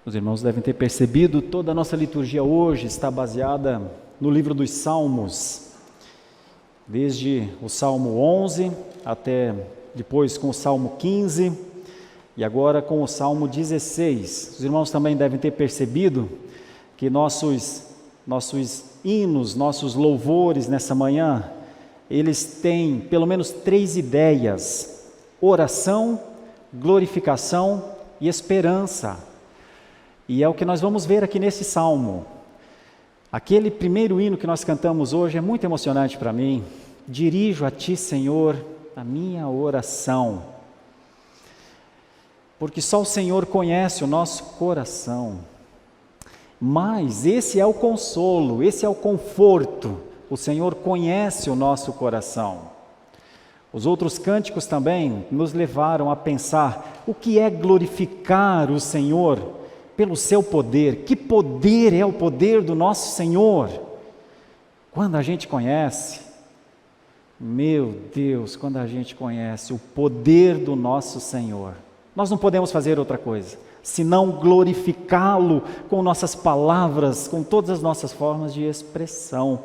Os irmãos devem ter percebido, toda a nossa liturgia hoje está baseada no livro dos Salmos, desde o Salmo 11 até depois com o Salmo 15 e agora com o Salmo 16. Os irmãos também devem ter percebido que nossos hinos, nossos louvores nessa manhã, eles têm pelo menos 3 ideias: oração, glorificação e esperança. E é o que nós vamos ver aqui nesse salmo. Aquele primeiro hino que nós cantamos hoje é muito emocionante para mim. Dirijo a Ti, Senhor, a minha oração. Porque só o Senhor conhece o nosso coração. Mas esse é o consolo, esse é o conforto. O Senhor conhece o nosso coração. Os outros cânticos também nos levaram a pensar o que é glorificar o Senhor pelo seu poder. Que poder é o poder do nosso Senhor? Quando a gente conhece, meu Deus, quando a gente conhece o poder do nosso Senhor, nós não podemos fazer outra coisa senão glorificá-lo com nossas palavras, com todas as nossas formas de expressão.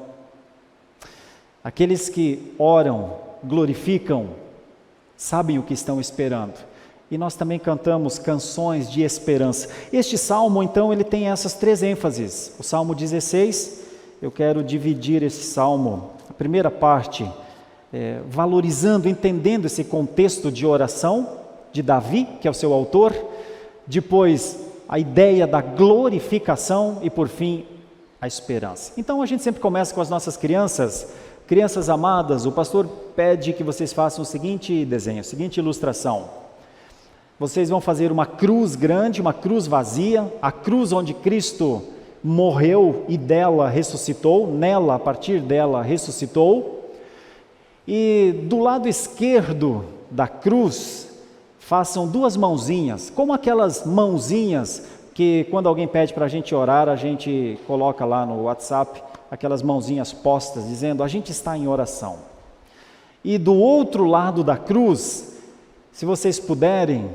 Aqueles que oram, glorificam, sabem o que estão esperando. E nós também cantamos canções de esperança. Este salmo, então, ele tem essas 3 ênfases. O Salmo 16, eu quero dividir esse salmo. A primeira parte, valorizando, entendendo esse contexto de oração de Davi, que é o seu autor. Depois, a ideia da glorificação e, por fim, a esperança. Então, a gente sempre começa com as nossas crianças. Crianças amadas, o pastor pede que vocês façam o seguinte desenho, a seguinte ilustração. Vocês vão fazer uma cruz grande, uma cruz vazia, a cruz onde Cristo morreu e dela ressuscitou, nela, a partir dela, ressuscitou. E do lado esquerdo da cruz, façam 2 mãozinhas, como aquelas mãozinhas que quando alguém pede para a gente orar, a gente coloca lá no WhatsApp, aquelas mãozinhas postas, dizendo, a gente está em oração. E do outro lado da cruz, se vocês puderem,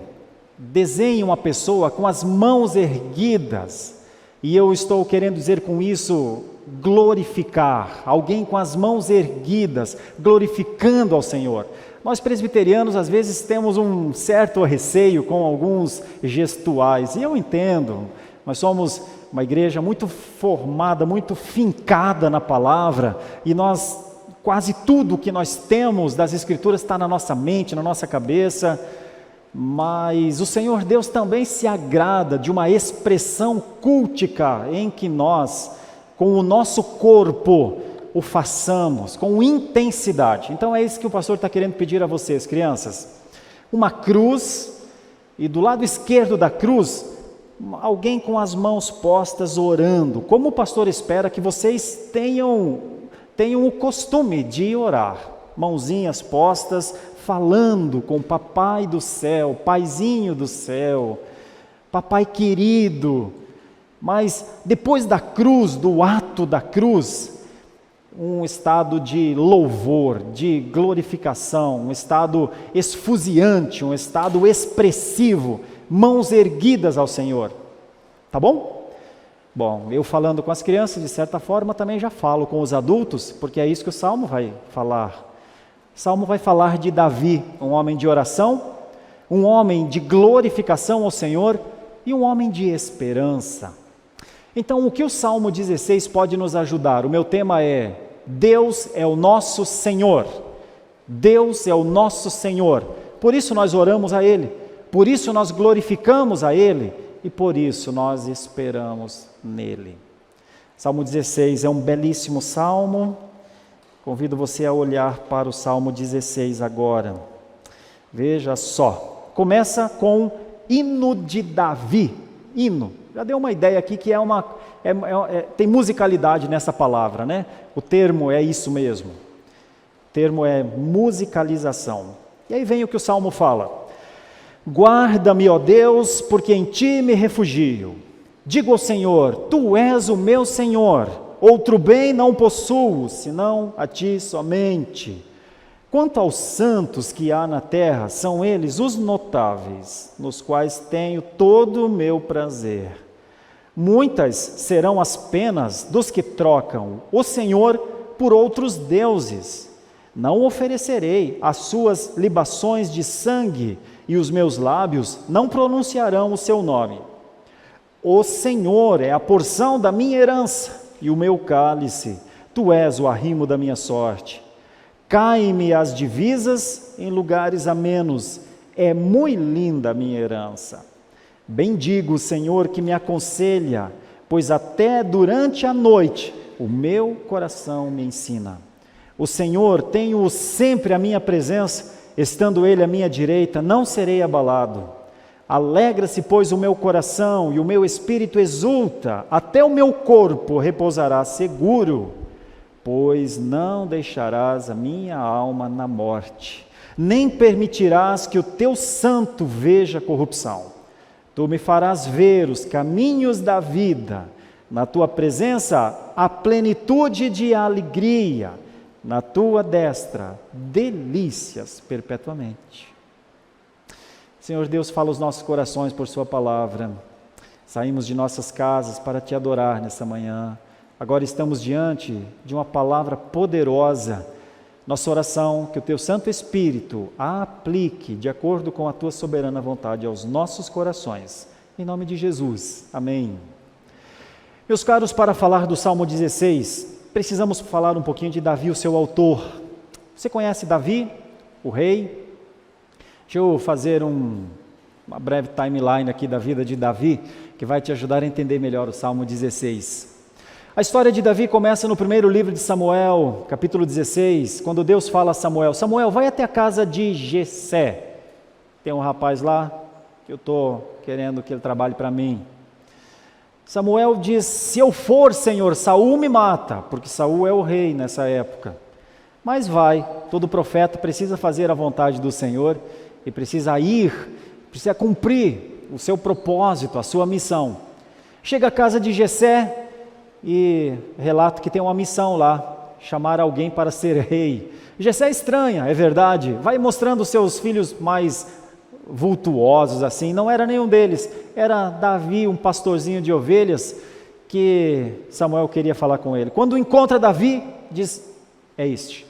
desenhe uma pessoa com as mãos erguidas, e eu estou querendo dizer com isso, glorificar, alguém com as mãos erguidas, glorificando ao Senhor. Nós presbiterianos às vezes temos um certo receio com alguns gestuais, e eu entendo, nós somos uma igreja muito formada, muito fincada na palavra, e quase tudo que nós temos das Escrituras está na nossa mente, na nossa cabeça, mas o Senhor Deus também se agrada de uma expressão cultica em que nós, com o nosso corpo, o façamos com intensidade. Então é isso que o pastor está querendo pedir a vocês, crianças. Uma cruz, e do lado esquerdo da cruz, alguém com as mãos postas orando, como o pastor espera que vocês tenham o costume de orar, mãozinhas postas, falando com o papai do céu, paizinho do céu, papai querido. Mas depois da cruz, do ato da cruz, um estado de louvor, de glorificação, um estado esfuziante, um estado expressivo, mãos erguidas ao Senhor. Tá bom? Bom, eu falando com as crianças, de certa forma, também já falo com os adultos, porque é isso que o Salmo vai falar. O Salmo vai falar de Davi, um homem de oração, um homem de glorificação ao Senhor e um homem de esperança. Então, o que o Salmo 16 pode nos ajudar? O meu tema é: Deus é o nosso Senhor. Deus é o nosso Senhor. Por isso nós oramos a Ele, por isso nós glorificamos a Ele e por isso nós esperamos nele. Salmo 16 é um belíssimo salmo. Convido você a olhar para o Salmo 16 agora. Veja só, começa com hino de Davi. Hino, já deu uma ideia aqui que tem musicalidade nessa palavra, né? O termo é isso mesmo. O termo é musicalização. E aí vem o que o Salmo fala. Guarda-me, ó Deus, porque em Ti me refugio. Digo ao Senhor, Tu és o meu Senhor. Outro bem não possuo, senão a Ti somente. Quanto aos santos que há na terra, são eles os notáveis, nos quais tenho todo o meu prazer. Muitas serão as penas dos que trocam o Senhor por outros deuses. Não oferecerei as suas libações de sangue, e os meus lábios não pronunciarão o seu nome. O Senhor é a porção da minha herança e o meu cálice, tu és o arrimo da minha sorte. Caem-me as divisas em lugares amenos, é muito linda a minha herança. Bendigo o Senhor que me aconselha, pois até durante a noite o meu coração me ensina. O Senhor, tenho sempre à minha presença, estando Ele à minha direita, não serei abalado. Alegra-se, pois, o meu coração e o meu espírito exulta, até o meu corpo repousará seguro, pois não deixarás a minha alma na morte, nem permitirás que o teu santo veja corrupção. Tu me farás ver os caminhos da vida, na tua presença a plenitude de alegria, na tua destra delícias perpetuamente. Senhor Deus, fala aos nossos corações por sua palavra. Saímos de nossas casas para te adorar nessa manhã. Agora estamos diante de uma palavra poderosa. Nossa oração, que o teu Santo Espírito a aplique de acordo com a tua soberana vontade aos nossos corações. Em nome de Jesus. Amém. Meus caros, para falar do Salmo 16, precisamos falar um pouquinho de Davi, o seu autor. Você conhece Davi, o rei? Deixa eu fazer uma breve timeline aqui da vida de Davi, que vai te ajudar a entender melhor o Salmo 16. A história de Davi começa no primeiro livro de Samuel, capítulo 16, quando Deus fala a Samuel: Samuel, vai até a casa de Jessé. Tem um rapaz lá que eu estou querendo que ele trabalhe para mim. Samuel diz: se eu for, Senhor, Saul me mata, porque Saul é o rei nessa época. Mas vai, todo profeta precisa fazer a vontade do Senhor, e precisa ir, precisa cumprir o seu propósito, a sua missão. Chega à casa de Jessé e relata que tem uma missão lá, chamar alguém para ser rei. Jessé estranha, é verdade, vai mostrando os seus filhos mais vultuosos assim, não era nenhum deles, era Davi, um pastorzinho de ovelhas, que Samuel queria falar com ele. Quando encontra Davi, diz: é este.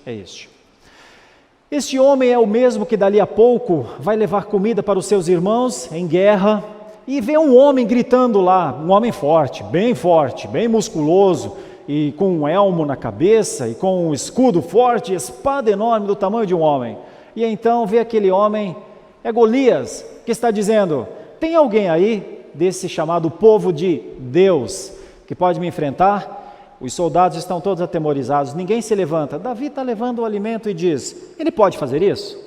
Este homem é o mesmo que dali a pouco vai levar comida para os seus irmãos em guerra, e vê um homem gritando lá, um homem forte, bem musculoso, e com um elmo na cabeça, e com um escudo forte, espada enorme do tamanho de um homem. E então vê aquele homem, é Golias, que está dizendo: tem alguém aí, desse chamado povo de Deus, que pode me enfrentar? Os soldados estão todos atemorizados, ninguém se levanta. Davi está levando o alimento e diz: ele pode fazer isso?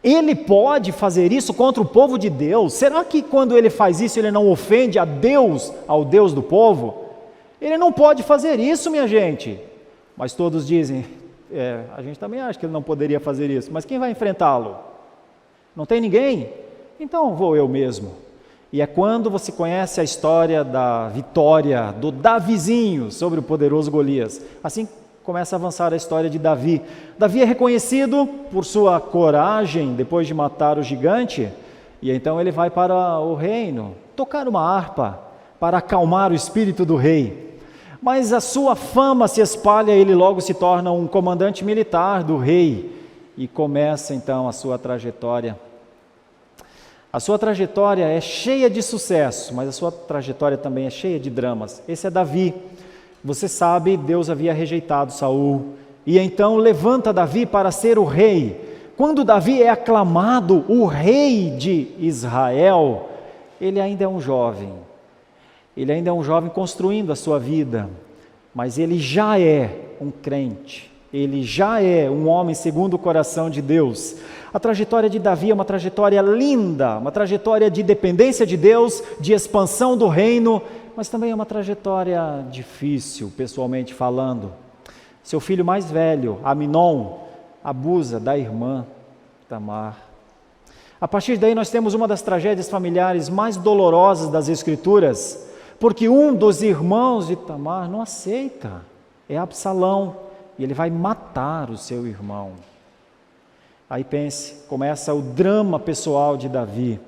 Ele pode fazer isso contra o povo de Deus? Será que quando ele faz isso, ele não ofende a Deus, ao Deus do povo? Ele não pode fazer isso, minha gente. Mas todos dizem: a gente também acha que ele não poderia fazer isso, mas quem vai enfrentá-lo? Não tem ninguém? Então vou eu mesmo. E é quando você conhece a história da vitória do Davizinho sobre o poderoso Golias. Assim começa a avançar a história de Davi. Davi é reconhecido por sua coragem depois de matar o gigante, e então ele vai para o reino tocar uma harpa para acalmar o espírito do rei. Mas a sua fama se espalha, ele logo se torna um comandante militar do rei, e começa então a sua trajetória. A sua trajetória é cheia de sucesso, mas a sua trajetória também é cheia de dramas. Esse é Davi. Você sabe, Deus havia rejeitado Saul, e então levanta Davi para ser o rei. Quando Davi é aclamado o rei de Israel, ele ainda é um jovem. Ele ainda é um jovem construindo a sua vida, mas ele já é um crente. Ele já é um homem segundo o coração de Deus. A trajetória de Davi é uma trajetória linda, uma trajetória de dependência de Deus, de expansão do reino, mas também é uma trajetória difícil, pessoalmente falando. Seu filho mais velho, Amnon, abusa da irmã Tamar. A partir daí nós temos uma das tragédias familiares mais dolorosas das Escrituras, porque um dos irmãos de Tamar não aceita, é Absalão. E ele vai matar o seu irmão. Aí pense, começa o drama pessoal de Davi.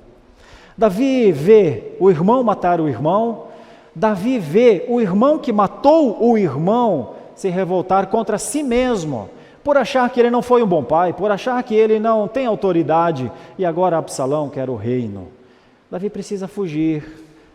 Davi vê o irmão matar o irmão, Davi vê o irmão que matou o irmão se revoltar contra si mesmo, por achar que ele não foi um bom pai, por achar que ele não tem autoridade, e agora Absalão quer o reino. Davi precisa fugir.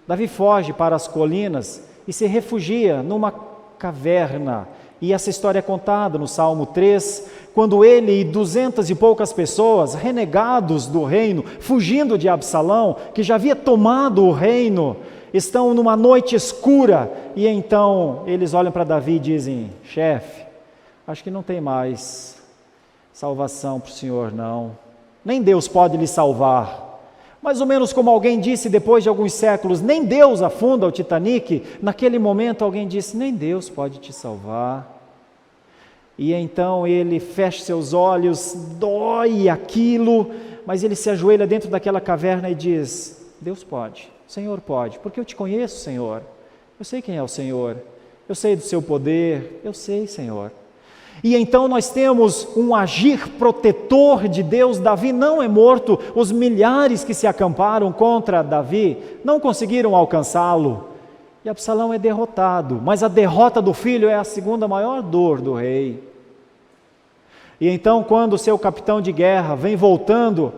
Davi foge para as colinas e se refugia numa caverna. E essa história é contada no Salmo 3, quando ele e 200 e poucas pessoas, renegados do reino, fugindo de Absalão, que já havia tomado o reino, estão numa noite escura, e então eles olham para Davi e dizem: chefe, acho que não tem mais salvação para o senhor não, nem Deus pode lhe salvar. Mais ou menos como alguém disse depois de alguns séculos, nem Deus afunda o Titanic. Naquele momento alguém disse: nem Deus pode te salvar. E então ele fecha seus olhos, dói aquilo, mas ele se ajoelha dentro daquela caverna e diz: Deus pode, o Senhor pode, porque eu te conheço, Senhor. Eu sei quem é o Senhor, eu sei do seu poder, eu sei, Senhor. E então nós temos um agir protetor de Deus. Davi não é morto, os milhares que se acamparam contra Davi não conseguiram alcançá-lo, e Absalão é derrotado, mas a derrota do filho é a segunda maior dor do rei. E então, quando o seu capitão de guerra vem voltando,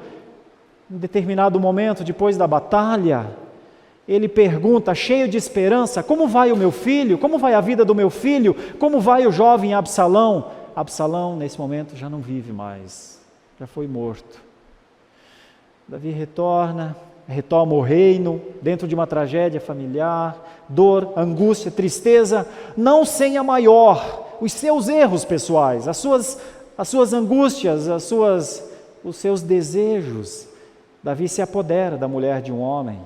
em determinado momento depois da batalha, ele pergunta, cheio de esperança: como vai o meu filho? Como vai a vida do meu filho? Como vai o jovem Absalão? Absalão, nesse momento, já não vive mais, já foi morto. Davi retoma o reino, dentro de uma tragédia familiar, dor, angústia, tristeza, não sem a maior, os seus erros pessoais, as suas angústias, os seus desejos. Davi se apodera da mulher de um homem,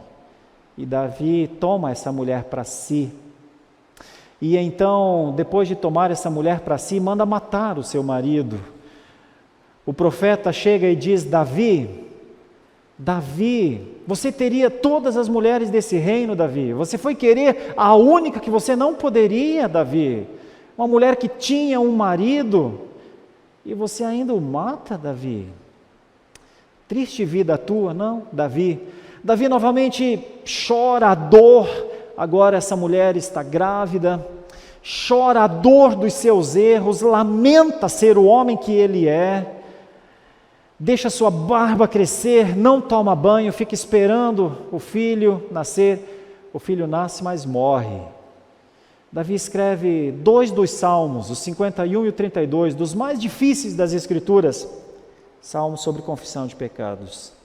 e Davi toma essa mulher para si. E então, depois de tomar essa mulher para si, manda matar o seu marido. O profeta chega e diz: Davi, você teria todas as mulheres desse reino, Davi. Você foi querer a única que você não poderia, Davi. Uma mulher que tinha um marido, e você ainda o mata, Davi. Triste vida a tua, não, Davi? Davi novamente chora a dor, agora essa mulher está grávida, chora a dor dos seus erros, lamenta ser o homem que ele é, deixa sua barba crescer, não toma banho, fica esperando o filho nascer, o filho nasce, mas morre. Davi escreve 2 dos salmos, os 51 e o 32, dos mais difíceis das Escrituras, salmos sobre confissão de pecados.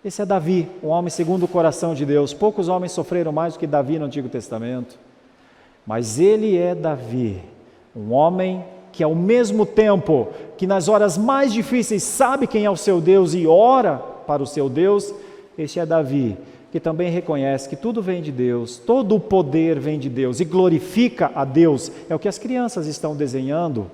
Esse é Davi, um homem segundo o coração de Deus. Poucos homens sofreram mais do que Davi no Antigo Testamento, mas ele é Davi, um homem que ao mesmo tempo que nas horas mais difíceis sabe quem é o seu Deus e ora para o seu Deus. Este é Davi, que também reconhece que tudo vem de Deus, todo o poder vem de Deus e glorifica a Deus. É o que as crianças estão desenhando,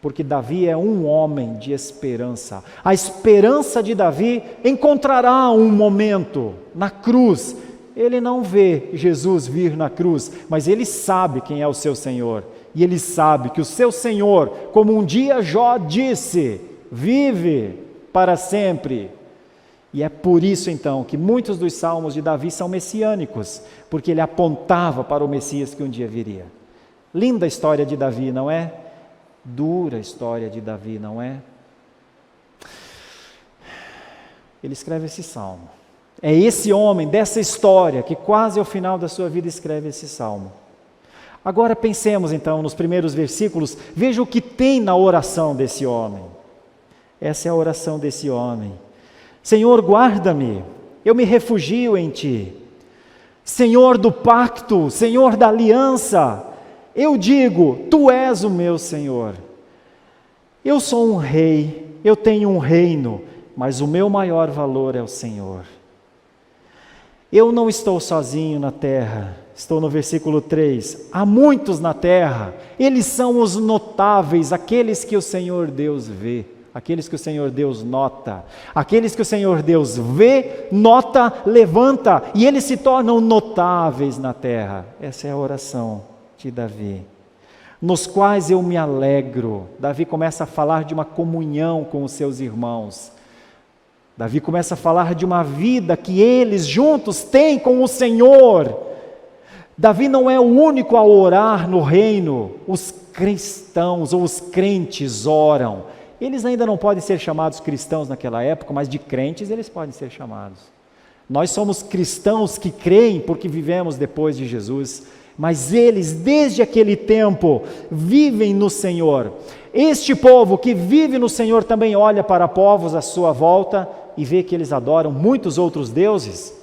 porque Davi é um homem de esperança. A esperança de Davi encontrará um momento na cruz. Ele não vê Jesus vir na cruz, mas ele sabe quem é o seu Senhor. E ele sabe que o seu Senhor, como um dia Jó disse, vive para sempre. E é por isso então que muitos dos salmos de Davi são messiânicos, porque ele apontava para o Messias que um dia viria. Linda a história de Davi, não é? Dura a história de Davi, não é? Ele escreve esse salmo. É esse homem dessa história que quase ao final da sua vida escreve esse salmo. Agora pensemos então nos primeiros versículos, veja o que tem na oração desse homem. Essa é a oração desse homem. Senhor, guarda-me, eu me refugio em Ti. Senhor do pacto, Senhor da aliança, eu digo, Tu és o meu Senhor. Eu sou um rei, eu tenho um reino, mas o meu maior valor é o Senhor. Eu não estou sozinho na terra, estou no versículo 3. Há muitos na terra, eles são os notáveis, aqueles que o Senhor Deus vê, aqueles que o Senhor Deus nota, aqueles que o Senhor Deus vê, nota, levanta, e eles se tornam notáveis na terra. Essa é a oração de Davi, nos quais eu me alegro. Davi começa a falar de uma comunhão com os seus irmãos. Davi começa a falar de uma vida que eles juntos têm com o Senhor. Davi não é o único a orar no reino. Os cristãos ou os crentes oram. Eles ainda não podem ser chamados cristãos naquela época, mas de crentes eles podem ser chamados. Nós somos cristãos que creem porque vivemos depois de Jesus, mas eles, desde aquele tempo, vivem no Senhor. Este povo que vive no Senhor também olha para povos à sua volta e vê que eles adoram muitos outros deuses.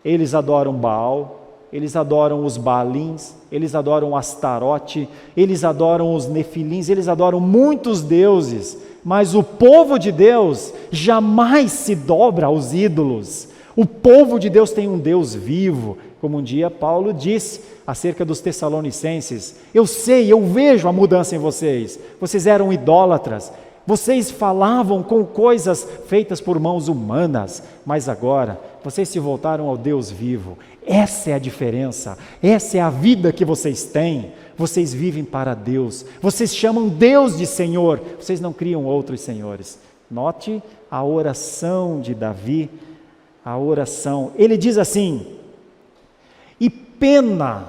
Eles adoram Baal, eles adoram os Baalins, eles adoram Astarote, eles adoram os Nefilins, eles adoram muitos deuses, mas o povo de Deus jamais se dobra aos ídolos. O povo de Deus tem um Deus vivo, como um dia Paulo disse acerca dos Tessalonicenses: eu sei, eu vejo a mudança em vocês, vocês eram idólatras, vocês falavam com coisas feitas por mãos humanas, mas agora vocês se voltaram ao Deus vivo. Essa é a diferença, essa é a vida que vocês têm. Vocês vivem para Deus, vocês chamam Deus de Senhor, vocês não criam outros senhores. Note a oração de Davi, a oração. Ele diz assim: e pena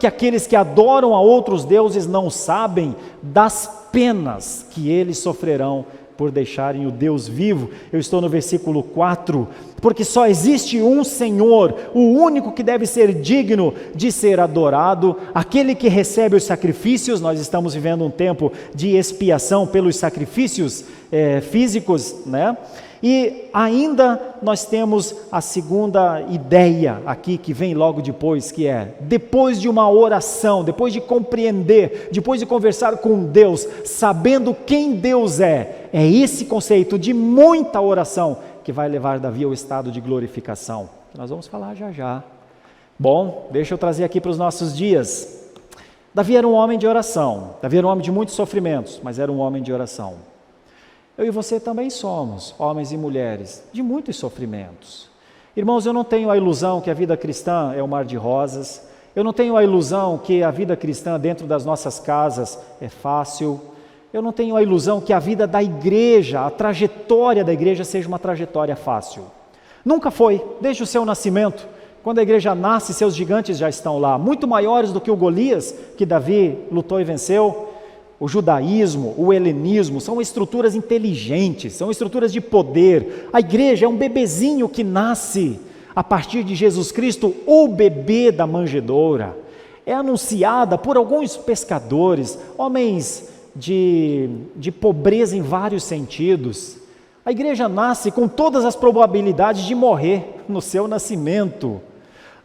que aqueles que adoram a outros deuses não sabem das penas que eles sofrerão por deixarem o Deus vivo. Eu estou no versículo 4, porque só existe um Senhor, o único que deve ser digno de ser adorado, aquele que recebe os sacrifícios. Nós estamos vivendo um tempo de expiação pelos sacrifícios físicos, né? E ainda nós temos a segunda ideia aqui que vem logo depois, que é: depois de uma oração, depois de compreender, depois de conversar com Deus, sabendo quem Deus é esse conceito de muita oração que vai levar Davi ao estado de glorificação, que nós vamos falar já já. Bom, deixa eu trazer aqui para os nossos dias. Davi era um homem de oração, Davi era um homem de muitos sofrimentos, mas era um homem de oração. Eu e você também somos homens e mulheres de muitos sofrimentos. Irmãos, eu não tenho a ilusão que a vida cristã é um mar de rosas, eu não tenho a ilusão que a vida cristã dentro das nossas casas é fácil, eu não tenho a ilusão que a vida da igreja, a trajetória da igreja seja uma trajetória fácil. Nunca foi, desde o seu nascimento. Quando a igreja nasce, seus gigantes já estão lá, muito maiores do que o Golias, que Davi lutou e venceu. O judaísmo, o helenismo, são estruturas inteligentes, são estruturas de poder. A igreja é um bebezinho que nasce a partir de Jesus Cristo, o bebê da manjedoura. É anunciada por alguns pescadores, homens de pobreza em vários sentidos. A igreja nasce com todas as probabilidades de morrer no seu nascimento.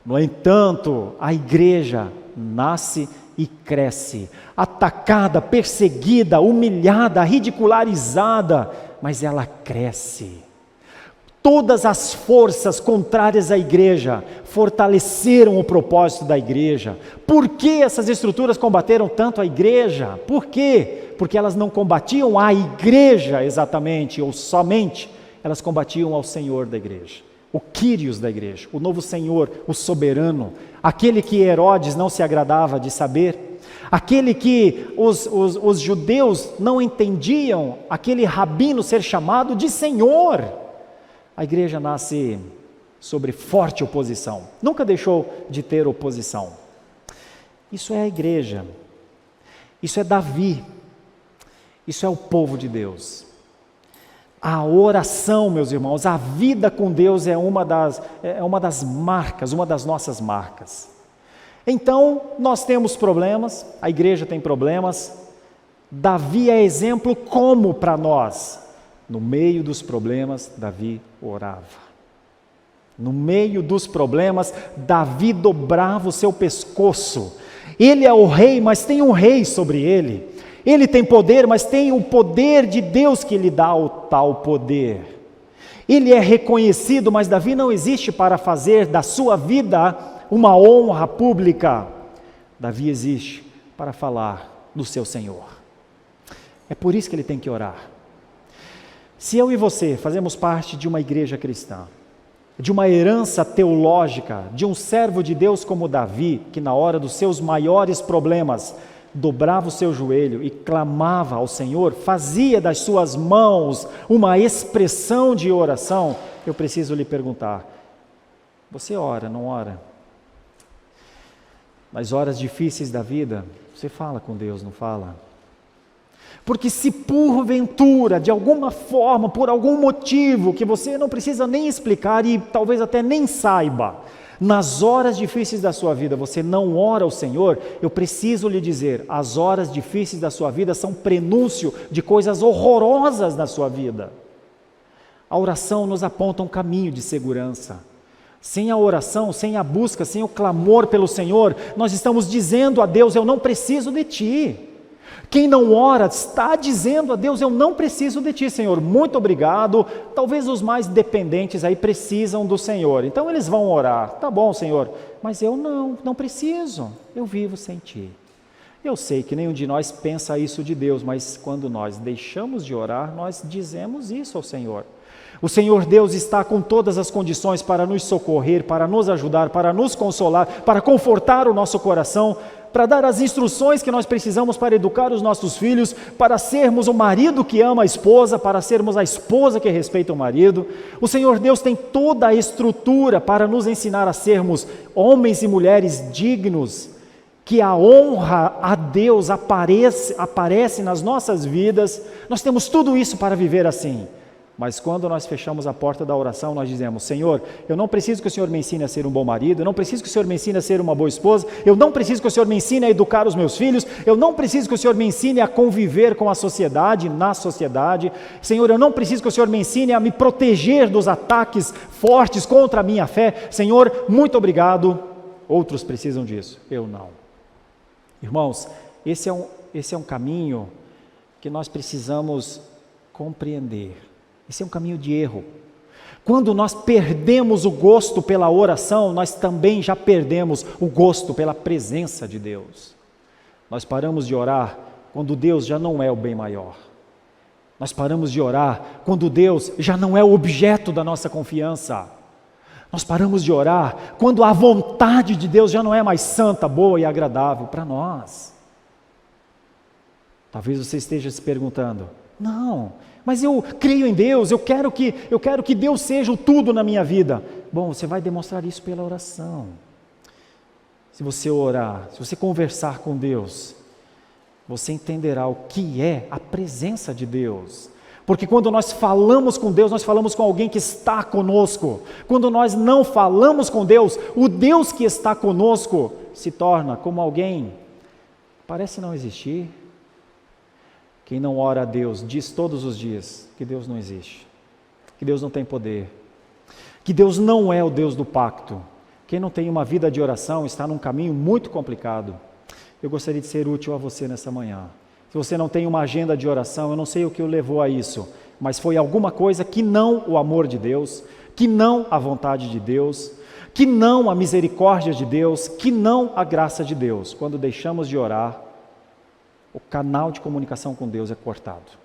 No entanto, a igreja nasce e cresce, atacada, perseguida, humilhada, ridicularizada, mas ela cresce. Todas as forças contrárias à igreja fortaleceram o propósito da igreja. Por que essas estruturas combateram tanto a igreja? Por quê? Porque elas não combatiam a igreja exatamente, ou somente, elas combatiam ao Senhor da igreja. O Quírios da igreja, o novo Senhor, o soberano, aquele que Herodes não se agradava de saber, aquele que os judeus não entendiam, aquele rabino ser chamado de Senhor. A igreja nasce sobre forte oposição, nunca deixou de ter oposição. Isso é a igreja, isso é Davi, isso é o povo de Deus. A oração, meus irmãos, a vida com Deus é uma das marcas, uma das nossas marcas. Então, nós temos problemas, a igreja tem problemas. Davi é exemplo como para nós? No meio dos problemas, Davi orava. No meio dos problemas, Davi dobrava o seu pescoço. Ele é o rei, mas tem um rei sobre ele. Ele tem poder, mas tem o poder de Deus que lhe dá o tal poder. Ele é reconhecido, mas Davi não existe para fazer da sua vida uma honra pública. Davi existe para falar do seu Senhor. É por isso que ele tem que orar. Se eu e você fazemos parte de uma igreja cristã, de uma herança teológica, de um servo de Deus como Davi, que na hora dos seus maiores problemas, dobrava o seu joelho e clamava ao Senhor, fazia das suas mãos uma expressão de oração, eu preciso lhe perguntar: você ora, não ora? Nas horas difíceis da vida, você fala com Deus, não fala? Porque se porventura, de alguma forma, por algum motivo, que você não precisa nem explicar e talvez até nem saiba, nas horas difíceis da sua vida você não ora ao Senhor, eu preciso lhe dizer, as horas difíceis da sua vida são prenúncio de coisas horrorosas na sua vida. A oração nos aponta um caminho de segurança. Sem a oração, sem a busca, sem o clamor pelo Senhor, nós estamos dizendo a Deus, eu não preciso de Ti. Quem não ora está dizendo a Deus, eu não preciso de Ti, Senhor, muito obrigado. Talvez os mais dependentes aí precisam do Senhor, então eles vão orar, tá bom, Senhor, mas eu não preciso, eu vivo sem Ti. Eu sei que nenhum de nós pensa isso de Deus, mas quando nós deixamos de orar, nós dizemos isso ao Senhor. O Senhor Deus está com todas as condições para nos socorrer, para nos ajudar, para nos consolar, para confortar o nosso coração, para dar as instruções que nós precisamos para educar os nossos filhos, para sermos o marido que ama a esposa, para sermos a esposa que respeita o marido. O Senhor Deus tem toda a estrutura para nos ensinar a sermos homens e mulheres dignos, que a honra a Deus aparece nas nossas vidas. Nós temos tudo isso para viver assim. Mas quando nós fechamos a porta da oração, nós dizemos, Senhor, eu não preciso que o Senhor me ensine a ser um bom marido, eu não preciso que o Senhor me ensine a ser uma boa esposa, eu não preciso que o Senhor me ensine a educar os meus filhos, eu não preciso que o Senhor me ensine a conviver com a sociedade, na sociedade, Senhor, eu não preciso que o Senhor me ensine a me proteger dos ataques fortes contra a minha fé, Senhor, muito obrigado, outros precisam disso, eu não. Irmãos, esse é um caminho que nós precisamos compreender. Esse é um caminho de erro. Quando nós perdemos o gosto pela oração, nós também já perdemos o gosto pela presença de Deus. Nós paramos de orar quando Deus já não é o bem maior. Nós paramos de orar quando Deus já não é o objeto da nossa confiança. Nós paramos de orar quando a vontade de Deus já não é mais santa, boa e agradável para nós. Talvez você esteja se perguntando, não, mas eu creio em Deus, eu quero que Deus seja o tudo na minha vida. Bom, você vai demonstrar isso pela oração. Se você orar, se você conversar com Deus, você entenderá o que é a presença de Deus. Porque quando nós falamos com Deus, nós falamos com alguém que está conosco. Quando nós não falamos com Deus, o Deus que está conosco se torna como alguém que parece não existir. Quem não ora a Deus diz todos os dias que Deus não existe, que Deus não tem poder, que Deus não é o Deus do pacto. Quem não tem uma vida de oração está num caminho muito complicado. Eu gostaria de ser útil a você nessa manhã. Se você não tem uma agenda de oração, eu não sei o que o levou a isso, mas foi alguma coisa que não o amor de Deus, que não a vontade de Deus, que não a misericórdia de Deus, que não a graça de Deus. Quando deixamos de orar, o canal de comunicação com Deus é cortado.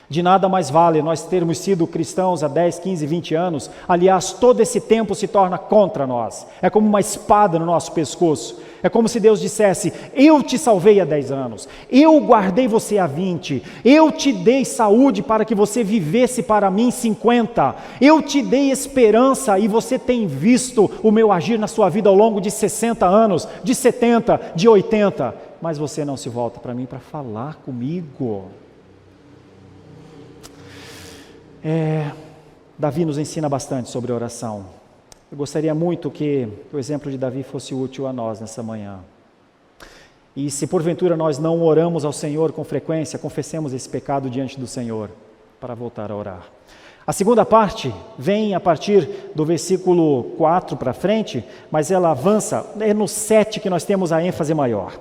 De nada mais vale nós termos sido cristãos há 10, 15, 20 anos, aliás, todo esse tempo se torna contra nós, é como uma espada no nosso pescoço, é como se Deus dissesse, eu te salvei há 10 anos, eu guardei você há 20, eu te dei saúde para que você vivesse para mim 50, eu te dei esperança e você tem visto o meu agir na sua vida ao longo de 60 anos, de 70, de 80, mas você não se volta para mim para falar comigo. Davi nos ensina bastante sobre oração. Eu gostaria muito que o exemplo de Davi fosse útil a nós nessa manhã. E se porventura nós não oramos ao Senhor com frequência, confessemos esse pecado diante do Senhor, para voltar a orar. A segunda parte vem a partir do versículo 4 para frente, mas ela avança, é no 7 que nós temos a ênfase maior.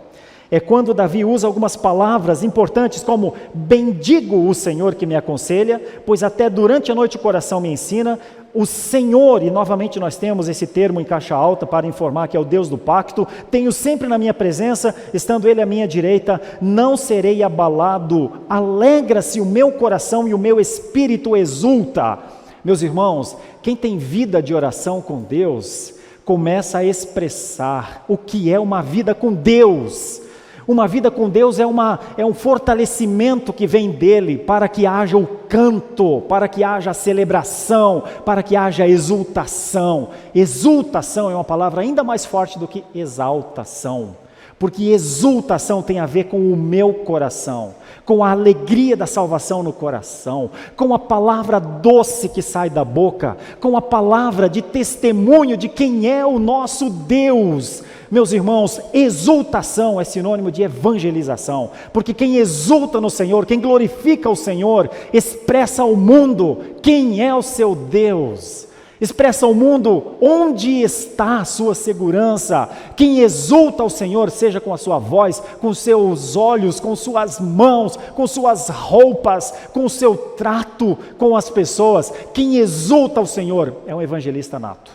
É quando Davi usa algumas palavras importantes como bendigo o Senhor que me aconselha, pois até durante a noite o coração me ensina, o Senhor, e novamente nós temos esse termo em caixa alta para informar que é o Deus do pacto, tenho sempre na minha presença, estando Ele à minha direita, não serei abalado, alegra-se o meu coração e o meu espírito exulta. Meus irmãos, quem tem vida de oração com Deus, começa a expressar o que é uma vida com Deus. Uma vida com Deus é um fortalecimento que vem dele para que haja o canto, para que haja a celebração, para que haja a exultação. Exultação é uma palavra ainda mais forte do que exaltação. porque exultação tem a ver com o meu coração, com a alegria da salvação no coração, com a palavra doce que sai da boca, com a palavra de testemunho de quem é o nosso Deus. Meus irmãos, exultação é sinônimo de evangelização, porque quem exulta no Senhor, quem glorifica o Senhor, expressa ao mundo quem é o seu Deus, expressa ao mundo onde está a sua segurança. Quem exulta ao Senhor, seja com a sua voz, com seus olhos, com suas mãos, com suas roupas, com o seu trato com as pessoas, quem exulta ao Senhor é um evangelista nato.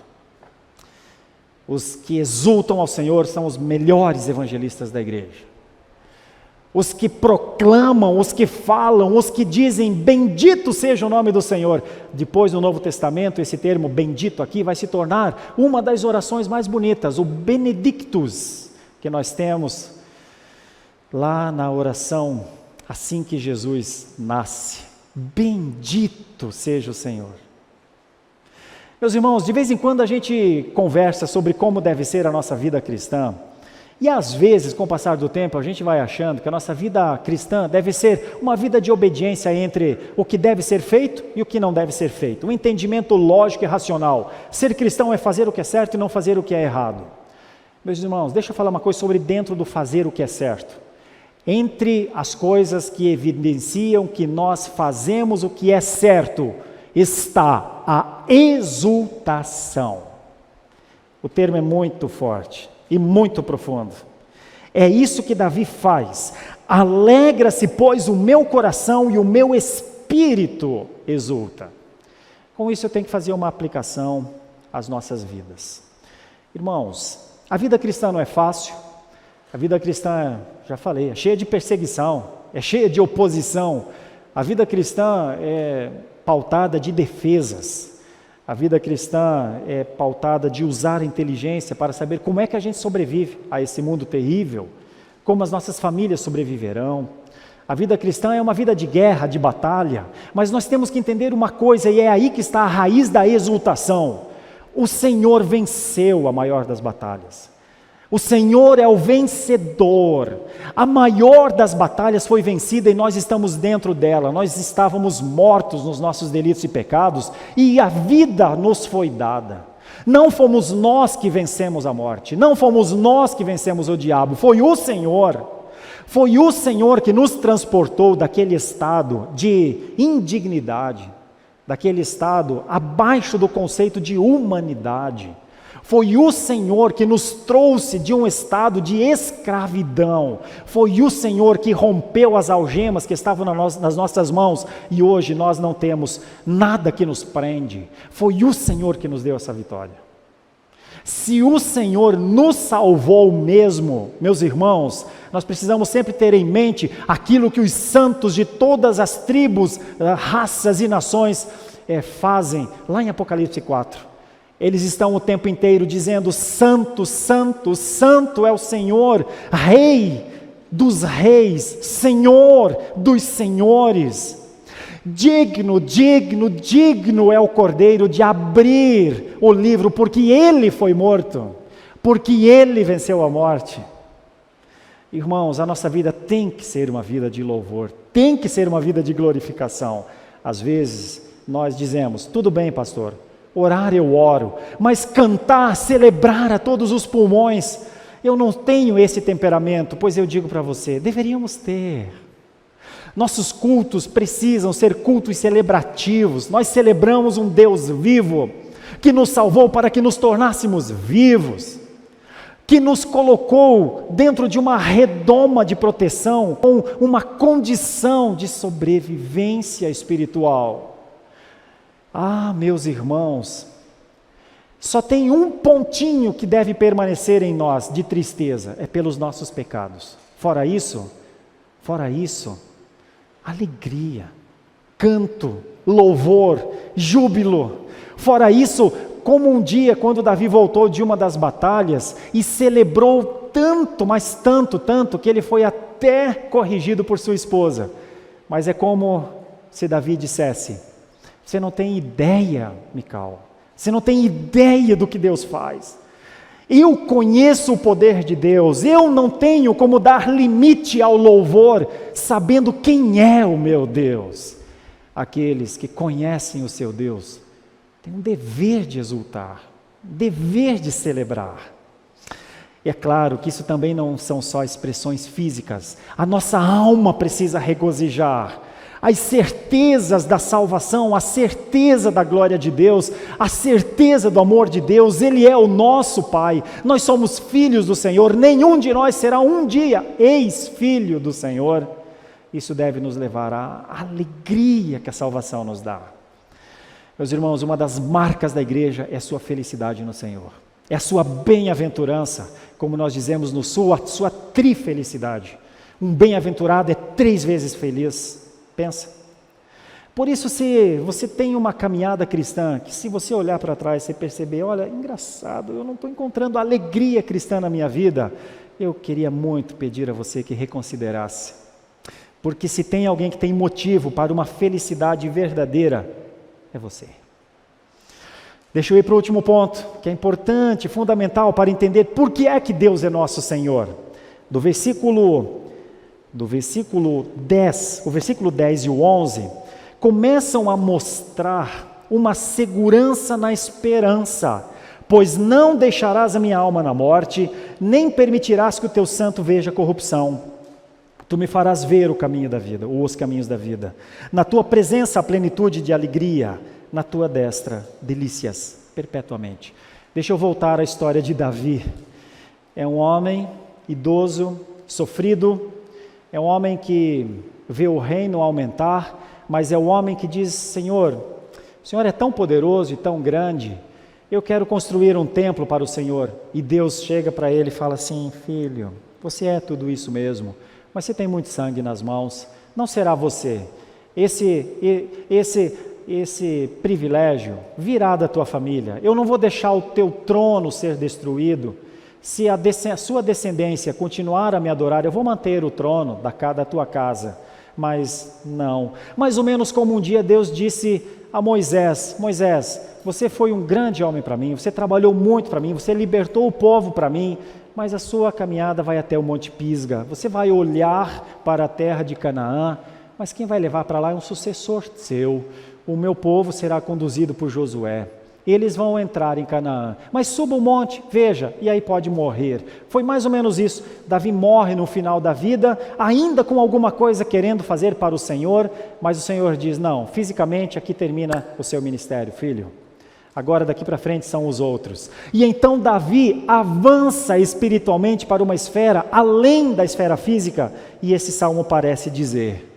Os que exultam ao Senhor são os melhores evangelistas da igreja. Os que proclamam, os que falam, os que dizem bendito seja o nome do Senhor. Depois no Novo Testamento, esse termo bendito aqui vai se tornar uma das orações mais bonitas, o Benedictus, que nós temos lá na oração assim que Jesus nasce. Bendito seja o Senhor. Meus irmãos, de vez em quando a gente conversa sobre como deve ser a nossa vida cristã, e às vezes, com o passar do tempo, a gente vai achando que a nossa vida cristã deve ser uma vida de obediência entre o que deve ser feito e o que não deve ser feito, um entendimento lógico e racional. Ser cristão é fazer o que é certo e não fazer o que é errado. Meus irmãos, deixa eu falar uma coisa sobre dentro do fazer o que é certo. Entre as coisas que evidenciam que nós fazemos o que é certo, está a exultação. O termo é muito forte e muito profundo. É isso que Davi faz. Alegra-se, pois, o meu coração e o meu espírito exulta. Com isso eu tenho que fazer uma aplicação às nossas vidas. Irmãos, a vida cristã não é fácil. A vida cristã, já falei, é cheia de perseguição, é cheia de oposição. A vida cristã é pautada de defesas. A vida cristã é pautada de usar a inteligência para saber como é que a gente sobrevive a esse mundo terrível, como as nossas famílias sobreviverão. A vida cristã é uma vida de guerra, de batalha, mas nós temos que entender uma coisa, e é aí que está a raiz da exultação. O Senhor venceu a maior das batalhas. O Senhor é o vencedor. A maior das batalhas foi vencida e nós estamos dentro dela. Nós estávamos mortos nos nossos delitos e pecados e a vida nos foi dada. Não fomos nós que vencemos a morte, não fomos nós que vencemos o diabo, foi o Senhor. Foi o Senhor que nos transportou daquele estado de indignidade, daquele estado abaixo do conceito de humanidade. Foi o Senhor que nos trouxe de um estado de escravidão. Foi o Senhor que rompeu as algemas que estavam nas nossas mãos e hoje nós não temos nada que nos prende. Foi o Senhor que nos deu essa vitória. Se o Senhor nos salvou mesmo, meus irmãos, nós precisamos sempre ter em mente aquilo que os santos de todas as tribos, raças e nações fazem lá em Apocalipse 4. Eles estão o tempo inteiro dizendo: Santo, Santo, Santo é o Senhor, Rei dos reis, Senhor dos senhores. Digno, digno, digno é o Cordeiro de abrir o livro, porque Ele foi morto, porque Ele venceu a morte. Irmãos, a nossa vida tem que ser uma vida de louvor, tem que ser uma vida de glorificação. Às vezes nós dizemos: tudo bem, pastor, orar eu oro, mas cantar, celebrar a todos os pulmões, eu não tenho esse temperamento. Pois eu digo para você, deveríamos ter. Nossos cultos precisam ser cultos celebrativos. Nós celebramos um Deus vivo, que nos salvou para que nos tornássemos vivos, que nos colocou dentro de uma redoma de proteção, com uma condição de sobrevivência espiritual. Ah, meus irmãos, só tem um pontinho que deve permanecer em nós de tristeza, é pelos nossos pecados. Fora isso, alegria, canto, louvor, júbilo. Fora isso, como um dia quando Davi voltou de uma das batalhas e celebrou tanto, mas tanto, que ele foi até corrigido por sua esposa. Mas é como se Davi dissesse: você não tem ideia, Mical, você não tem ideia do que Deus faz. Eu conheço o poder de Deus, eu não tenho como dar limite ao louvor, sabendo quem é o meu Deus. Aqueles que conhecem o seu Deus têm um dever de exultar, um dever de celebrar. É claro que isso também não são só expressões físicas, a nossa alma precisa regozijar. As certezas da salvação, a certeza da glória de Deus, a certeza do amor de Deus, Ele é o nosso Pai, nós somos filhos do Senhor, nenhum de nós será um dia ex-filho do Senhor. Isso deve nos levar à alegria que a salvação nos dá. Meus irmãos, uma das marcas da igreja é a sua felicidade no Senhor, é a sua bem-aventurança, como nós dizemos no Sul, a sua trifelicidade. Um bem-aventurado é 3 vezes feliz. Pensa. Por isso, se você tem uma caminhada cristã, que se você olhar para trás, você perceber, olha, engraçado, eu não estou encontrando alegria cristã na minha vida, eu queria muito pedir a você que reconsiderasse. Porque se tem alguém que tem motivo para uma felicidade verdadeira, é você. Deixa eu ir para o último ponto, que é importante, fundamental para entender por que é que Deus é nosso Senhor. Do versículo 10, o versículo 10 e o 11, começam a mostrar uma segurança na esperança, pois não deixarás a minha alma na morte, nem permitirás que o teu santo veja corrupção. Tu me farás ver o caminho da vida, ou os caminhos da vida. Na tua presença a plenitude de alegria, na tua destra delícias perpetuamente. Deixa eu voltar à história de Davi. É um homem idoso, sofrido, é um homem que vê o reino aumentar, mas é o homem que diz, Senhor, o Senhor é tão poderoso e tão grande, eu quero construir um templo para o Senhor. E Deus chega para ele e fala assim, filho, você é tudo isso mesmo, mas você tem muito sangue nas mãos, não será você. Esse privilégio virá da tua família, eu não vou deixar o teu trono ser destruído. Se a sua descendência continuar a me adorar, eu vou manter o trono da tua casa, mas não. Mais ou menos como um dia Deus disse a Moisés, Moisés, você foi um grande homem para mim, você trabalhou muito para mim, você libertou o povo para mim, mas a sua caminhada vai até o Monte Pisga, você vai olhar para a terra de Canaã, mas quem vai levar para lá é um sucessor seu, o meu povo será conduzido por Josué. Eles vão entrar em Canaã, mas suba o monte, veja, e aí pode morrer. Foi mais ou menos isso, Davi morre no final da vida, ainda com alguma coisa querendo fazer para o Senhor, mas o Senhor diz, não, fisicamente aqui termina o seu ministério, filho. Agora daqui para frente são os outros. E então Davi avança espiritualmente para uma esfera além da esfera física, e esse salmo parece dizer,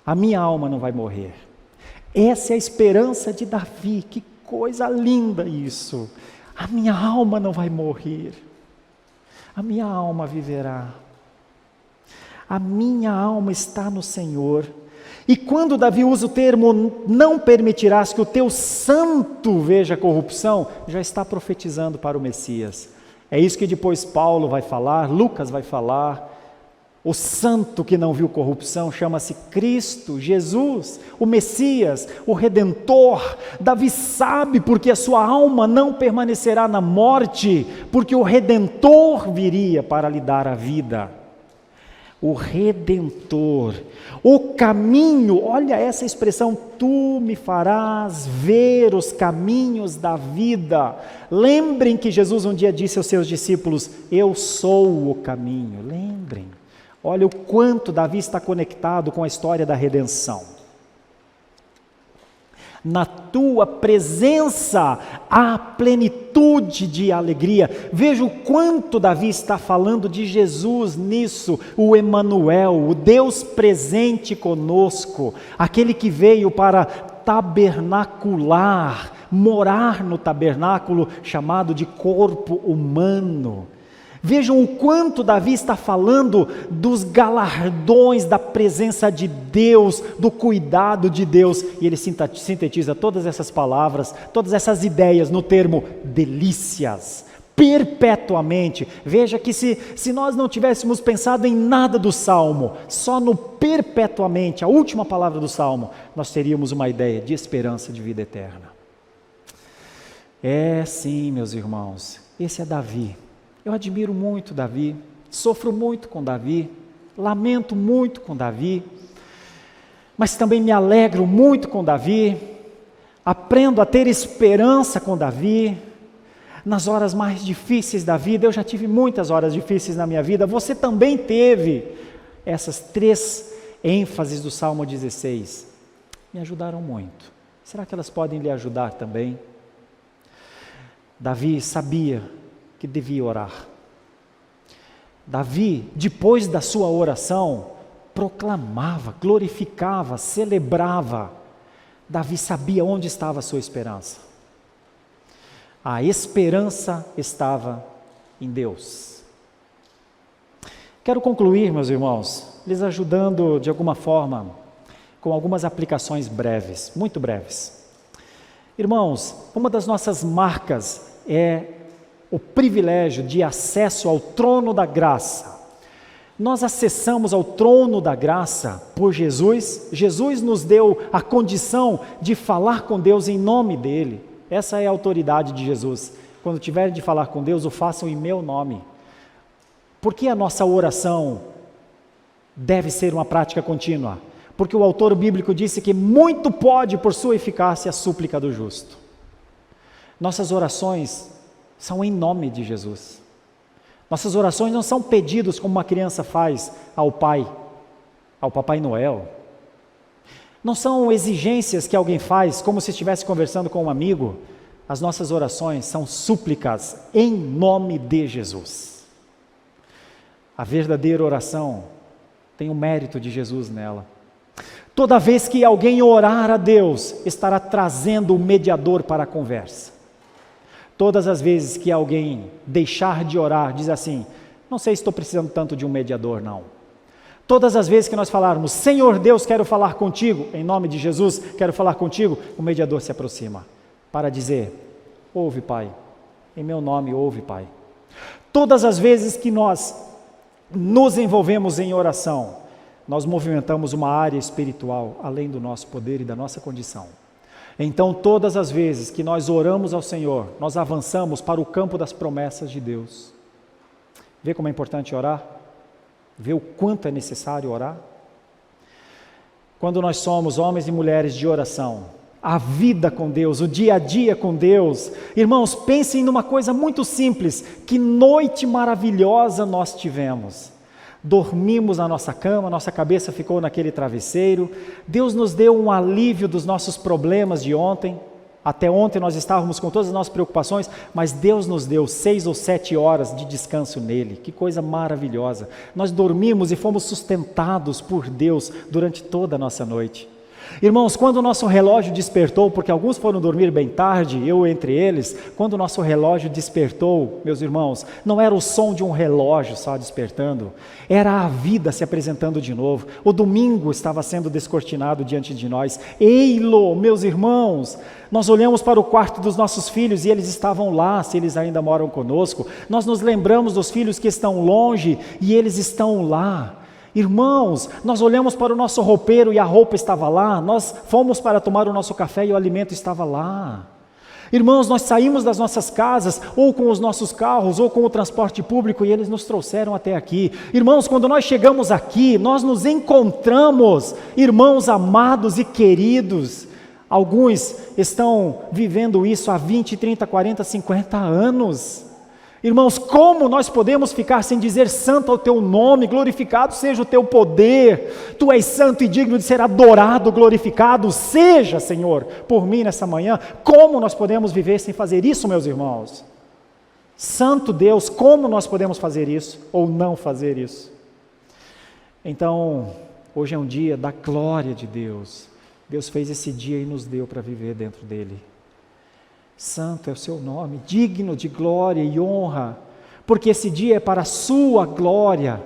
a minha alma não vai morrer. Essa é a esperança de Davi, que coisa linda isso, a minha alma não vai morrer, a minha alma viverá, a minha alma está no Senhor. E quando Davi usa o termo, não permitirás que o teu santo veja corrupção, já está profetizando para o Messias, é isso que depois Paulo vai falar, Lucas vai falar, o santo que não viu corrupção chama-se Cristo, Jesus, o Messias, o Redentor. Davi sabe porque a sua alma não permanecerá na morte, porque o Redentor viria para lhe dar a vida. O Redentor, o caminho, olha essa expressão, tu me farás ver os caminhos da vida. Lembrem que Jesus um dia disse aos seus discípulos, eu sou o caminho, lembrem. Olha o quanto Davi está conectado com a história da redenção. Na tua presença há plenitude de alegria. Veja o quanto Davi está falando de Jesus nisso, o Emanuel, o Deus presente conosco, aquele que veio para tabernacular, morar no tabernáculo chamado de corpo humano. Vejam o quanto Davi está falando dos galardões da presença de Deus, do cuidado de Deus, e ele sintetiza todas essas palavras, todas essas ideias no termo delícias, perpetuamente. Veja que se nós não tivéssemos pensado em nada do Salmo, só no perpetuamente, a última palavra do Salmo, nós teríamos uma ideia de esperança de vida eterna. É sim, meus irmãos, esse é Davi. Eu admiro muito Davi, sofro muito com Davi, lamento muito com Davi, mas também me alegro muito com Davi, aprendo a ter esperança com Davi. Nas horas mais difíceis da vida, eu já tive muitas horas difíceis na minha vida, você também teve. Essas 3 ênfases do Salmo 16 me ajudaram muito. Será que elas podem lhe ajudar também? Davi sabia que devia orar. Davi, depois da sua oração, proclamava, glorificava, celebrava. Davi sabia onde estava a sua esperança. A esperança estava em Deus. Quero concluir, meus irmãos, lhes ajudando de alguma forma, com algumas aplicações breves, muito breves. Irmãos, uma das nossas marcas é o privilégio de acesso ao trono da graça. Nós acessamos ao trono da graça por Jesus. Jesus nos deu a condição de falar com Deus em nome dele. Essa é a autoridade de Jesus. Quando tiverem de falar com Deus, o façam em meu nome. Por que a nossa oração deve ser uma prática contínua? Porque o autor bíblico disse que muito pode, por sua eficácia, a súplica do justo. Nossas orações são em nome de Jesus. Nossas orações não são pedidos como uma criança faz ao pai, ao Papai Noel. Não são exigências que alguém faz como se estivesse conversando com um amigo. As nossas orações são súplicas em nome de Jesus. A verdadeira oração tem o mérito de Jesus nela. Toda vez que alguém orar a Deus, estará trazendo o mediador para a conversa. Todas as vezes que alguém deixar de orar, diz assim, não sei se estou precisando tanto de um mediador, não. Todas as vezes que nós falarmos, Senhor Deus, quero falar contigo, em nome de Jesus, quero falar contigo, o mediador se aproxima para dizer, ouve Pai, em meu nome ouve Pai. Todas as vezes que nós nos envolvemos em oração, nós movimentamos uma área espiritual, além do nosso poder e da nossa condição. Então, todas as vezes que nós oramos ao Senhor, nós avançamos para o campo das promessas de Deus. Vê como é importante orar? Vê o quanto é necessário orar? Quando nós somos homens e mulheres de oração, a vida com Deus, o dia a dia com Deus, irmãos, pensem numa coisa muito simples, que noite maravilhosa nós tivemos. Dormimos na nossa cama, nossa cabeça ficou naquele travesseiro, Deus nos deu um alívio dos nossos problemas de ontem, até ontem nós estávamos com todas as nossas preocupações, mas Deus nos deu 6 ou 7 horas de descanso nele, que coisa maravilhosa, nós dormimos e fomos sustentados por Deus durante toda a nossa noite. Irmãos, quando o nosso relógio despertou, porque alguns foram dormir bem tarde, eu entre eles, quando o nosso relógio despertou, meus irmãos, não era o som de um relógio só despertando, era a vida se apresentando de novo, o domingo estava sendo descortinado diante de nós, ei-lo, meus irmãos, nós olhamos para o quarto dos nossos filhos e eles estavam lá, se eles ainda moram conosco, nós nos lembramos dos filhos que estão longe e eles estão lá. Irmãos, nós olhamos para o nosso roupeiro e a roupa estava lá, nós fomos para tomar o nosso café e o alimento estava lá. Irmãos, nós saímos das nossas casas, ou com os nossos carros, ou com o transporte público, e eles nos trouxeram até aqui. Irmãos, quando nós chegamos aqui, nós nos encontramos, irmãos amados e queridos. Alguns estão vivendo isso há 20, 30, 40, 50 anos. Irmãos, como nós podemos ficar sem dizer santo é o teu nome, glorificado seja o teu poder, tu és santo e digno de ser adorado, glorificado seja, Senhor, por mim nessa manhã. Como nós podemos viver sem fazer isso, meus irmãos? Santo Deus, como nós podemos fazer isso ou não fazer isso? Então, hoje é um dia da glória de Deus. Deus fez esse dia e nos deu para viver dentro dele. Santo é o seu nome, digno de glória e honra, porque esse dia é para a sua glória.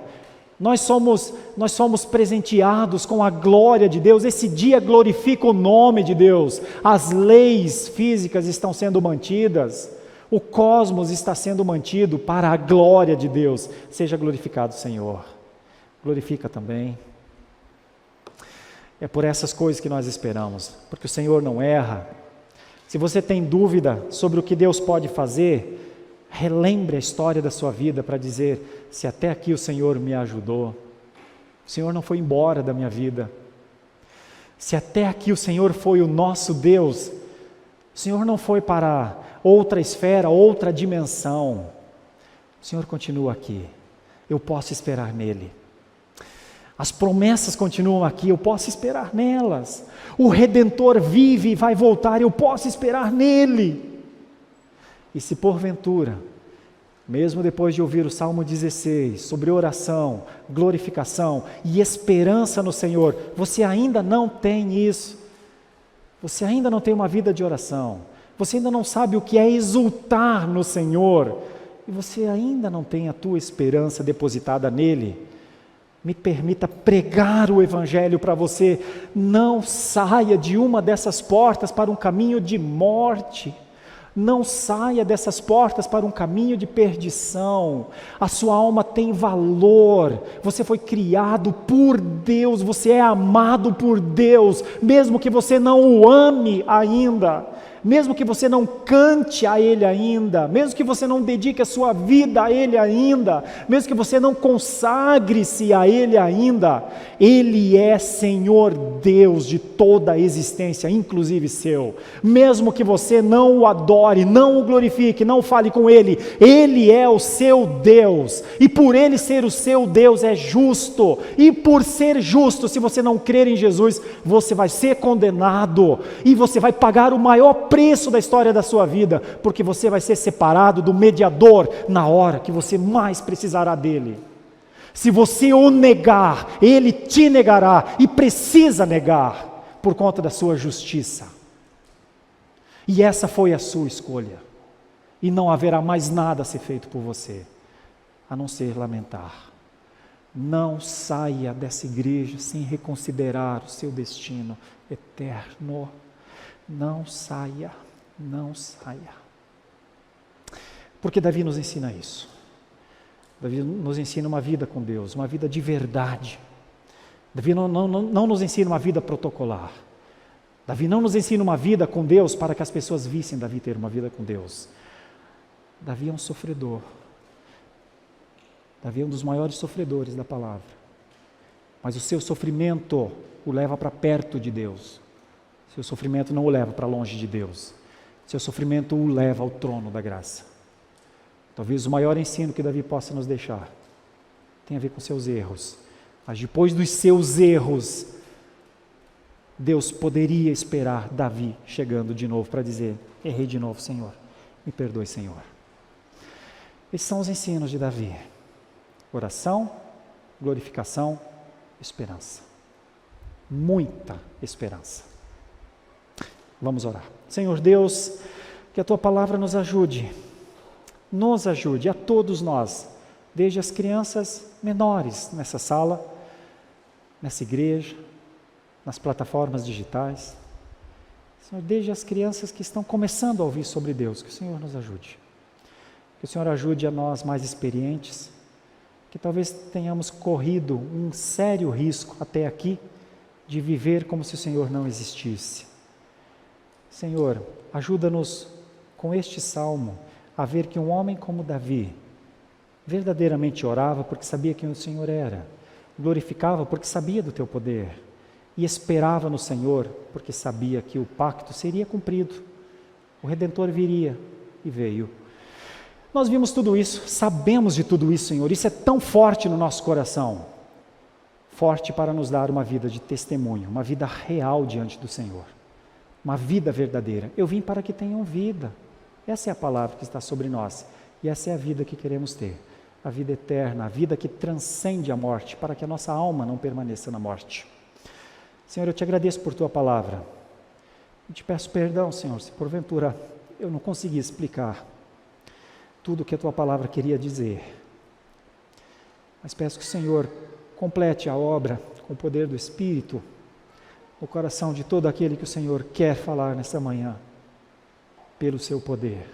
Nós somos presenteados com a glória de Deus, esse dia glorifica o nome de Deus, as leis físicas estão sendo mantidas, o cosmos está sendo mantido para a glória de Deus. Seja glorificado, Senhor, glorifica também. É por essas coisas que nós esperamos, porque o Senhor não erra. Se você tem dúvida sobre o que Deus pode fazer, Relembre a história da sua vida para dizer: se até aqui o Senhor me ajudou, o Senhor não foi embora da minha vida. Se até aqui o Senhor foi o nosso Deus, o Senhor não foi para outra esfera, outra dimensão. O Senhor continua aqui. Eu posso esperar nele. As promessas continuam aqui, eu posso esperar nelas. O Redentor vive e vai voltar, eu posso esperar nele. E se porventura, mesmo depois de ouvir o Salmo 16, sobre oração, glorificação e esperança no Senhor, você ainda não tem isso, você ainda não tem uma vida de oração, você ainda não sabe o que é exultar no Senhor, e você ainda não tem a tua esperança depositada nele, me permita pregar o Evangelho para você. Não saia de uma dessas portas para um caminho de morte. Não saia dessas portas para um caminho de perdição. A sua alma tem valor. Você foi criado por Deus. Você é amado por Deus. Mesmo que você não o ame ainda. Mesmo que você não cante a Ele ainda, mesmo que você não dedique a sua vida a Ele ainda, mesmo que você não consagre-se a Ele ainda, Ele é Senhor Deus de toda a existência, inclusive seu. Mesmo que você não o adore, não o glorifique, não fale com Ele, Ele é o seu Deus, e por Ele ser o seu Deus é justo, e por ser justo, se você não crer em Jesus, você vai ser condenado, e você vai pagar o maior preço da história da sua vida, porque você vai ser separado do mediador na hora que você mais precisará dele. Se você o negar, ele te negará, e precisa negar, por conta da sua justiça. E essa foi a sua escolha, e não haverá mais nada a ser feito por você, a não ser lamentar. Não saia dessa igreja sem reconsiderar o seu destino eterno. Não saia, não saia. Porque Davi nos ensina isso. Davi nos ensina uma vida com Deus, uma vida de verdade. Davi não nos ensina uma vida protocolar. Davi não nos ensina uma vida com Deus para que as pessoas vissem Davi ter uma vida com Deus. Davi é um sofredor. Davi é um dos maiores sofredores da palavra. Mas o seu sofrimento o leva para perto de Deus. Seu sofrimento não o leva para longe de Deus. Seu sofrimento o leva ao trono da graça. Talvez o maior ensino que Davi possa nos deixar tem a ver com seus erros. Mas depois dos seus erros, Deus poderia esperar Davi chegando de novo para dizer: errei de novo, Senhor. Me perdoe, Senhor. Esses são os ensinos de Davi. Oração, glorificação, esperança. Muita esperança. Vamos orar. Senhor Deus, que a Tua palavra nos ajude a todos nós, desde as crianças menores nessa sala, nessa igreja, nas plataformas digitais, Senhor, desde as crianças que estão começando a ouvir sobre Deus, que o Senhor nos ajude. Que o Senhor ajude a nós mais experientes, que talvez tenhamos corrido um sério risco até aqui de viver como se o Senhor não existisse. Senhor, ajuda-nos com este salmo a ver que um homem como Davi verdadeiramente orava porque sabia quem o Senhor era, glorificava porque sabia do teu poder e esperava no Senhor porque sabia que o pacto seria cumprido, o Redentor viria e veio. Nós vimos tudo isso, sabemos de tudo isso, Senhor, isso é tão forte no nosso coração, forte para nos dar uma vida de testemunho, uma vida real diante do Senhor. Uma vida verdadeira. Eu vim para que tenham vida. Essa é a palavra que está sobre nós. E essa é a vida que queremos ter. A vida eterna, a vida que transcende a morte, para que a nossa alma não permaneça na morte. Senhor, eu te agradeço por tua palavra. Eu te peço perdão, Senhor, se porventura eu não consegui explicar tudo o que a tua palavra queria dizer. Mas peço que o Senhor complete a obra com o poder do Espírito, no coração de todo aquele que o Senhor quer falar nessa manhã, pelo seu poder.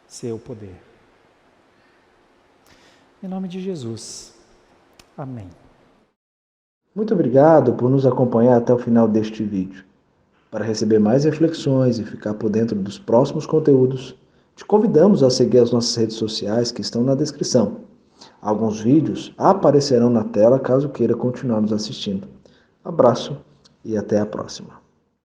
Seu poder. Em nome de Jesus. Amém. Muito obrigado por nos acompanhar até o final deste vídeo. Para receber mais reflexões e ficar por dentro dos próximos conteúdos, Te convidamos a seguir as nossas redes sociais que estão na descrição. Alguns vídeos aparecerão na tela caso queira continuar nos assistindo. Abraço e até a próxima.